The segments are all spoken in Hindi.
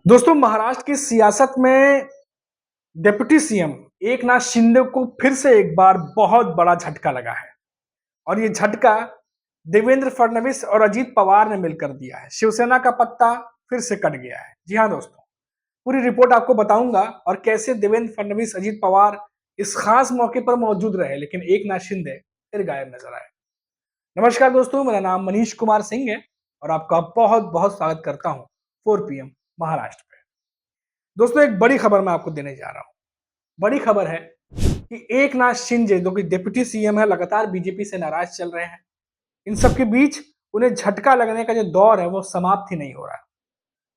दोस्तों, महाराष्ट्र की सियासत में डिप्टी सीएम एकनाथ शिंदे को फिर से एक बार बहुत बड़ा झटका लगा है और ये झटका देवेंद्र फडणवीस और अजीत पवार ने मिलकर दिया है। शिवसेना का पत्ता फिर से कट गया है। जी हाँ दोस्तों, पूरी रिपोर्ट आपको बताऊंगा और कैसे देवेंद्र फडणवीस, अजीत पवार इस खास मौके पर मौजूद रहे, लेकिन एकनाथ शिंदे फिर गायब नजर आए। नमस्कार दोस्तों, मेरा नाम मनीष कुमार सिंह है और आपका बहुत बहुत स्वागत करता हूँ 4 PM महाराष्ट्र पे। दोस्तों, एक बड़ी खबर मैं आपको देने जा रहा हूँ। बड़ी खबर है कि एकनाथ शिंदे जो कि डिप्टी सीएम है, लगातार बीजेपी से नाराज चल रहे हैं। इन सब के बीच उन्हें झटका लगने का जो दौर है वो समाप्त ही नहीं हो रहा है।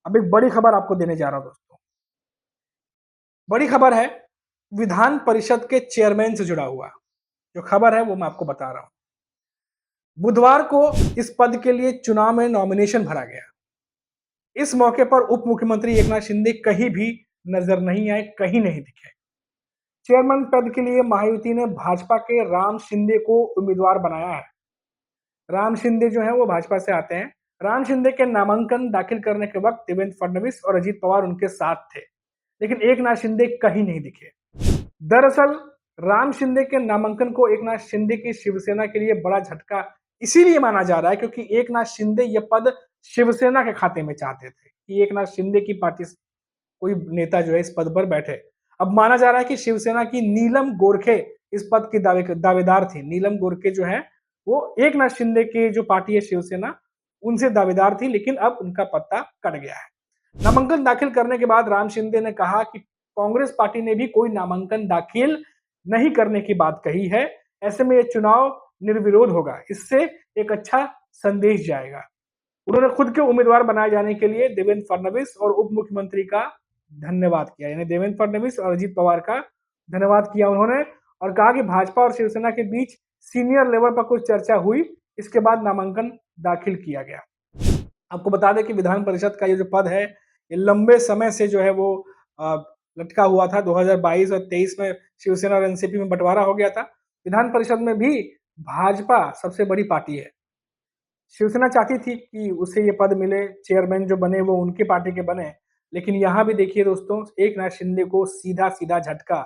अब एक बड़ी खबर आपको देने जा रहा हूं दोस्तों। बड़ी खबर है विधान परिषद के चेयरमैन से जुड़ा हुआ। जो खबर है वो मैं आपको बता रहा हूं। बुधवार को इस पद के लिए चुनाव में नॉमिनेशन भरा गया। इस मौके पर उप मुख्यमंत्री एकनाथ शिंदे कहीं भी नजर नहीं आए, कहीं नहीं दिखे। चेयरमैन पद के लिए महायुति ने भाजपा के राम शिंदे को उम्मीदवार बनाया है। राम शिंदे जो है वो भाजपा से आते हैं। राम शिंदे के नामांकन दाखिल करने के वक्त देवेंद्र फडणवीस और अजीत पवार उनके साथ थे, लेकिन एकनाथ शिंदे कहीं नहीं दिखे। दरअसल राम शिंदे के नामांकन को एकनाथ शिंदे की शिवसेना के लिए बड़ा झटका इसीलिए माना जा रहा है क्योंकि एकनाथ शिंदे यह पद शिवसेना के खाते में चाहते थे कि एकनाथ शिंदे की पार्टी से कोई नेता जो है इस पद पर बैठे। अब माना जा रहा है कि शिवसेना की नीलम गोरखे इस पद की दावेदार थी। नीलम गोरखे जो है वो एकनाथ शिंदे की जो पार्टी है शिवसेना, उनसे दावेदार थी, लेकिन अब उनका पत्ता कट गया है। नामांकन दाखिल करने के बाद राम शिंदे ने कहा कि कांग्रेस पार्टी ने भी कोई नामांकन दाखिल नहीं करने की बात कही है। ऐसे में ये चुनाव निर्विरोध होगा, इससे एक अच्छा संदेश जाएगा। उन्होंने खुद के उम्मीदवार बनाए जाने के लिए देवेंद्र फडणवीस और उप मुख्यमंत्री का धन्यवाद किया, यानी देवेंद्र फडणवीस और अजीत पवार का धन्यवाद किया उन्होंने और कहा कि भाजपा और शिवसेना के बीच सीनियर लेवल पर कुछ चर्चा हुई, इसके बाद नामांकन दाखिल किया गया। आपको बता दें कि विधान परिषद का ये जो पद है ये लंबे समय से जो है वो लटका हुआ था। 2022 और 23 में शिवसेना और एनसीपी में बंटवारा हो गया था। विधान परिषद में भी भाजपा सबसे बड़ी पार्टी है। शिवसेना चाहती थी कि उसे ये पद मिले, चेयरमैन जो बने वो उनकी पार्टी के बने, लेकिन यहाँ भी देखिए दोस्तों, एकनाथ शिंदे को सीधा-सीधा झटका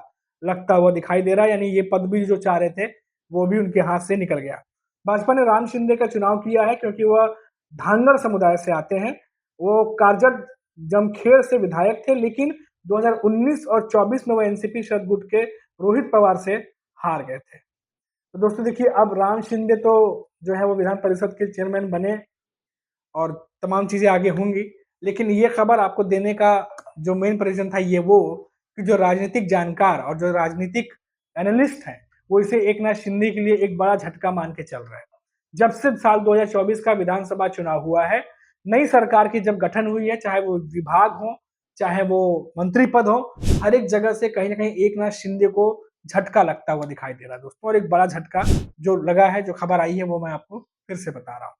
लगता हुआ दिखाई दे रहा है, यानी ये पद भी जो चाह रहे थे, वो भी उनके हाथ से निकल गया। भाजपा ने राम शिंदे का चुनाव किया है क्योंकि वह धांगड़ समुदाय से आते हैं। वो कारजट जमखेड़ से विधायक थे, लेकिन 2019 और 24 में वो एनसीपी शरद गुट के रोहित पवार से हार गए थे। तो दोस्तों देखिए, अब राम शिंदे तो जो है वो विधान परिषद के चेयरमैन बने और तमाम चीजें आगे होंगी, लेकिन ये खबर आपको देने का जो मेन प्रेजेंट था ये वो कि जो राजनीतिक जानकार और जो राजनीतिक एनालिस्ट हैं वो इसे एकनाथ शिंदे के लिए एक बड़ा झटका मान के चल रहे हैं। जब से साल 2024 का विधानसभा चुनाव हुआ है, नई सरकार की जब गठन हुई है, चाहे वो विभाग हो, चाहे वो मंत्री पद हो, हर एक जगह से कहीं ना कहीं एकनाथ शिंदे को झटका लगता हुआ दिखाई दे रहा है दोस्तों। और एक बड़ा झटका जो लगा है, जो खबर आई है, वो मैं आपको फिर से बता रहा हूँ।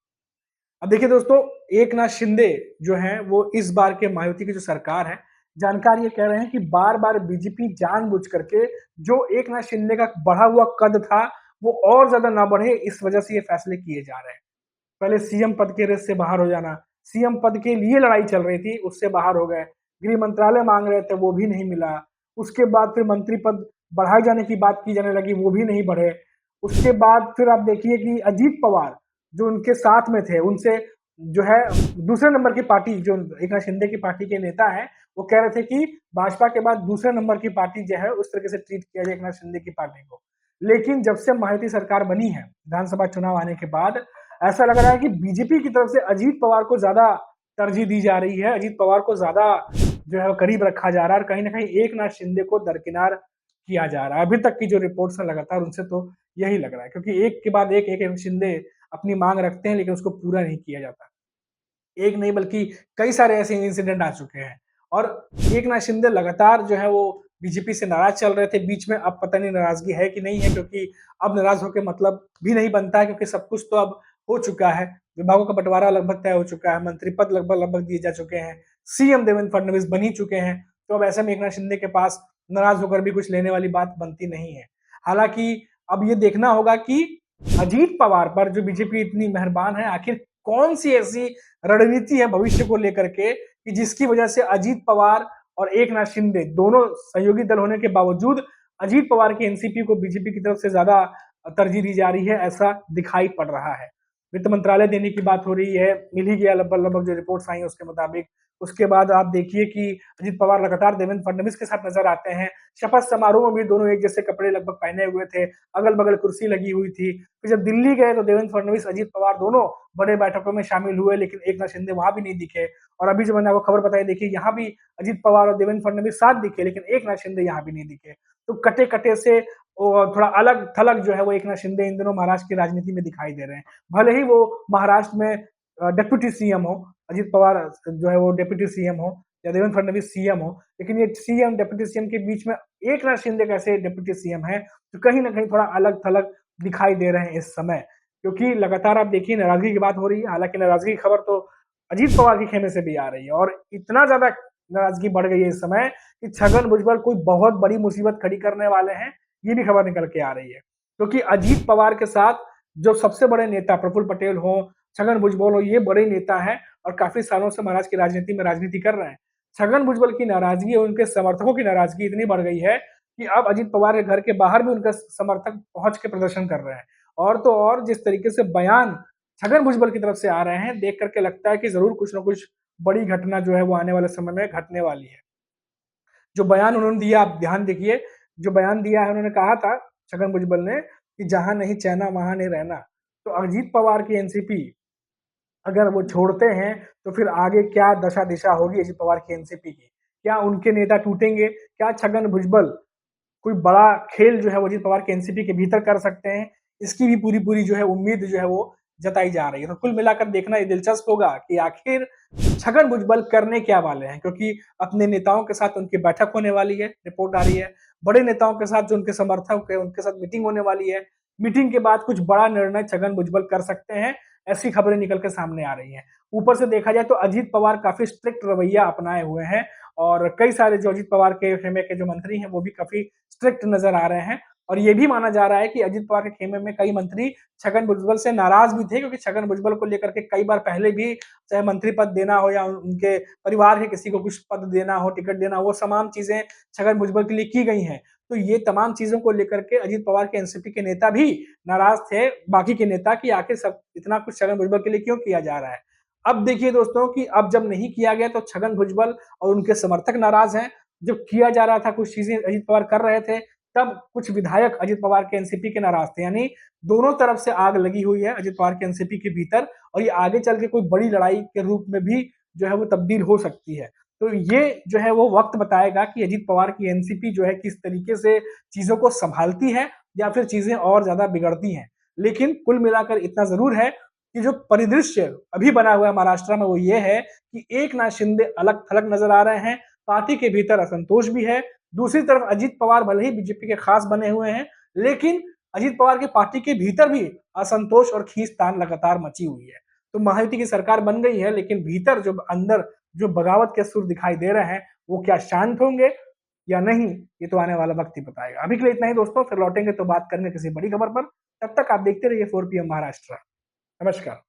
अब देखिए दोस्तों, एकनाथ शिंदे जो हैं वो इस बार के महायुति की जो सरकार है, जानकार ये कह रहे हैं कि बार-बार बीजेपी जानबूझ करके जो एकनाथ शिंदे का बढ़ा हुआ कद था, वो और ज्यादा ना बढ़े, इस वजह से ये फैसले किए जा रहे हैं। पहले सीएम पद के रेस से बाहर हो जाना, सीएम पद के लिए लड़ाई चल रही थी, उससे बाहर हो गए। गृह मंत्रालय मांग रहे थे, वो भी नहीं मिला। उसके बाद फिर मंत्री पद बढ़ाए जाने की बात की जाने लगी, वो भी नहीं बढ़े। उसके बाद फिर आप देखिए कि अजीत पवार जो उनके साथ में थे, उनसे जो है दूसरे नंबर की पार्टी, जो एकनाथ शिंदे की पार्टी के नेता हैं, वो कह रहे थे कि भाजपा के बाद दूसरे नंबर की पार्टी जो है उस तरीके से ट्रीट किया जाए एकनाथ शिंदे की पार्टी को। लेकिन जब से महायुति सरकार बनी है, विधानसभा चुनाव आने के बाद ऐसा लग रहा है कि बीजेपी की तरफ से अजीत पवार को ज्यादा तरजीह दी जा रही है, अजीत पवार को ज्यादा जो है करीब रखा जा रहा है और कहीं ना कहीं एकनाथ शिंदे को दरकिनार किया जा रहा है। अभी तक की जो रिपोर्ट्स है लगातार उनसे तो यही लग रहा है, क्योंकि एक के बाद एक शिंदे अपनी मांग रखते हैं, लेकिन उसको पूरा नहीं किया जाता। एक नहीं बल्कि कई सारे ऐसे इंसिडेंट आ चुके हैं और एकनाथ शिंदे लगातार जो है वो बीजेपी से नाराज चल रहे थे बीच में। अब पता नहीं नाराजगी है कि नहीं है, क्योंकि अब नाराज होकर मतलब भी नहीं बनता है, क्योंकि सब कुछ तो अब हो चुका है। विभागों का बंटवारा लगभग तय हो चुका है, मंत्री पद लगभग दिए जा चुके हैं, सीएम देवेंद्र फडणवीस बन ही चुके हैं। तो अब ऐसे में एकनाथ शिंदे के पास नाराज होकर भी कुछ लेने वाली बात बनती नहीं है। हालांकि अब ये देखना होगा कि अजीत पवार पर जो बीजेपी इतनी मेहरबान है, आखिर कौन सी ऐसी रणनीति है भविष्य को लेकर के कि जिसकी वजह से अजीत पवार और एकनाथ शिंदे दोनों सहयोगी दल होने के बावजूद अजीत पवार की एनसीपी को बीजेपी की तरफ से ज्यादा तरजीह दी जा रही है, ऐसा दिखाई पड़ रहा है। वित्त मंत्रालय देने की बात हो रही है, मिल ही गया लगभग लगभग जो रिपोर्ट्स आई उसके मुताबिक। उसके बाद आप देखिए कि अजीत पवार लगातार देवेंद्र फडणवीस के साथ नजर आते हैं। शपथ समारोह में भी दोनों एक जैसे कपड़े लगभग पहने हुए थे, अगल बगल कुर्सी लगी हुई थी। फिर जब दिल्ली गए तो देवेंद्र फडणवीस अजीत पवार दोनों बड़े बैठकों में शामिल हुए, लेकिन एकनाथ शिंदे वहां भी नहीं दिखे। और अभी जो मैंने आपको खबर बताई, देखिए यहाँ भी अजीत पवार और देवेंद्र फडणवीस साथ दिखे, लेकिन एकनाथ शिंदे यहाँ भी नहीं दिखे। तो कटे कटे से थोड़ा अलग थलग जो है वो एकनाथ शिंदे इन दिनों महाराष्ट्र की राजनीति में दिखाई दे रहे हैं। भले ही वो महाराष्ट्र में डिप्टी सीएम हो, अजीत पवार जो है वो डिप्टी सीएम हो या देवेंद्र फडणवीस सीएम हो, लेकिन ये सीएम डिप्टी सीएम के बीच में एकनाथ शिंदे कैसे डिप्टी सीएम है, तो कहीं ना कहीं थोड़ा अलग थलग दिखाई दे रहे हैं इस समय। क्योंकि लगातार आप देखिए नाराजगी की बात हो रही है, हालांकि नाराजगी की खबर तो अजीत पवार के खेमे से भी आ रही है, और इतना ज्यादा नाराजगी बढ़ गई है इस समय कि छगन भुजबल कोई बहुत बड़ी मुसीबत खड़ी करने वाले हैं, ये भी खबर निकल के आ रही है। क्योंकि अजीत पवार के साथ जो सबसे बड़े नेता प्रफुल्ल पटेल हो, छगन भुजबल हो, ये बड़े नेता हैं और काफी सालों से महाराष्ट्र की राजनीति में राजनीति कर रहे हैं। छगन भुजबल की नाराजगी और उनके समर्थकों की नाराजगी इतनी बढ़ गई है कि अब अजीत पवार के घर के बाहर भी उनके समर्थक पहुंच के प्रदर्शन कर रहे हैं। और तो और जिस तरीके से बयान छगन भुजबल की तरफ से आ रहे हैं, देख करके लगता है कि जरूर कुछ ना कुछ बड़ी घटना जो है वो आने वाले समय में घटने वाली है। जो बयान उन्होंने दिया, आप ध्यान देखिए, जो बयान दिया है, उन्होंने कहा था छगन भुजबल ने कि जहां नहीं चैना वहां नहीं रहना। तो अजीत पवार की एनसीपी अगर वो छोड़ते हैं तो फिर आगे क्या दशा दिशा होगी अजीत पवार की एनसीपी की? क्या उनके नेता टूटेंगे? क्या छगन भुजबल कोई बड़ा खेल जो है वो अजीत पवार के एनसीपी के भीतर कर सकते हैं? इसकी भी पूरी जो है उम्मीद जो है वो जताई जा रही है। तो कुल मिलाकर देखना ये दिलचस्प होगा कि आखिर छगन भुजबल करने क्या वाले हैं, क्योंकि अपने नेताओं के साथ उनकी बैठक होने वाली है, रिपोर्ट आ रही है। बड़े नेताओं के साथ जो उनके समर्थक है उनके साथ मीटिंग होने वाली है। मीटिंग के बाद कुछ बड़ा निर्णय छगन भुजबल कर सकते हैं, ऐसी खबरें निकल के सामने आ रही हैं। ऊपर से देखा जाए तो अजीत पवार काफी स्ट्रिक्ट रवैया अपनाए हुए हैं, और कई सारे जो अजीत पवार के खेमे के जो मंत्री हैं वो भी काफी स्ट्रिक्ट नजर आ रहे हैं। और ये भी माना जा रहा है कि अजीत पवार के खेमे में कई मंत्री छगन भुजबल से नाराज भी थे, क्योंकि छगन भुजबल को लेकर के कई बार पहले भी, चाहे मंत्री पद देना हो या उनके परिवार के किसी को कुछ पद देना हो, टिकट देना हो, वो तमाम चीजें छगन भुजबल के लिए की गई हैं। तो ये तमाम चीजों को लेकर के अजीत पवार के एनसीपी के नेता भी नाराज थे, बाकी के नेता, कि आखिर सब इतना कुछ छगन भुजबल के लिए क्यों किया जा रहा है। अब देखिए दोस्तों कि अब जब नहीं किया गया तो छगन भुजबल और उनके समर्थक नाराज हैं। जब किया जा रहा था, कुछ चीजें अजीत पवार कर रहे थे, तब कुछ विधायक अजीत पवार के एनसीपी के नाराज थे। यानी दोनों तरफ से आग लगी हुई है अजीत पवार के एनसीपी के भीतर, और ये आगे चल के कोई बड़ी लड़ाई के रूप में भी जो है वो तब्दील हो सकती है। तो ये जो है वो वक्त बताएगा कि अजीत पवार की एनसीपी जो है किस तरीके से चीजों को संभालती है या फिर चीजें और ज्यादा बिगड़ती हैं। लेकिन कुल मिलाकर इतना जरूर है कि जो परिदृश्य अभी बना हुआ है महाराष्ट्र में वो ये है कि एकनाथ शिंदे अलग थलग नजर आ रहे हैं, पार्टी के भीतर असंतोष भी है। दूसरी तरफ अजीत पवार भले ही बीजेपी के खास बने हुए हैं, लेकिन अजीत पवार की पार्टी के भीतर भी असंतोष और खींचतान लगातार मची हुई है। तो महायुति की सरकार बन गई है, लेकिन भीतर जो अंदर जो बगावत के सुर दिखाई दे रहे हैं, वो क्या शांत होंगे या नहीं, ये तो आने वाला वक्त ही बताएगा। अभी के लिए इतना ही दोस्तों, फिर लौटेंगे तो बात करेंगे किसी बड़ी खबर पर। तब तक आप देखते रहिए 4 PM महाराष्ट्र। नमस्कार।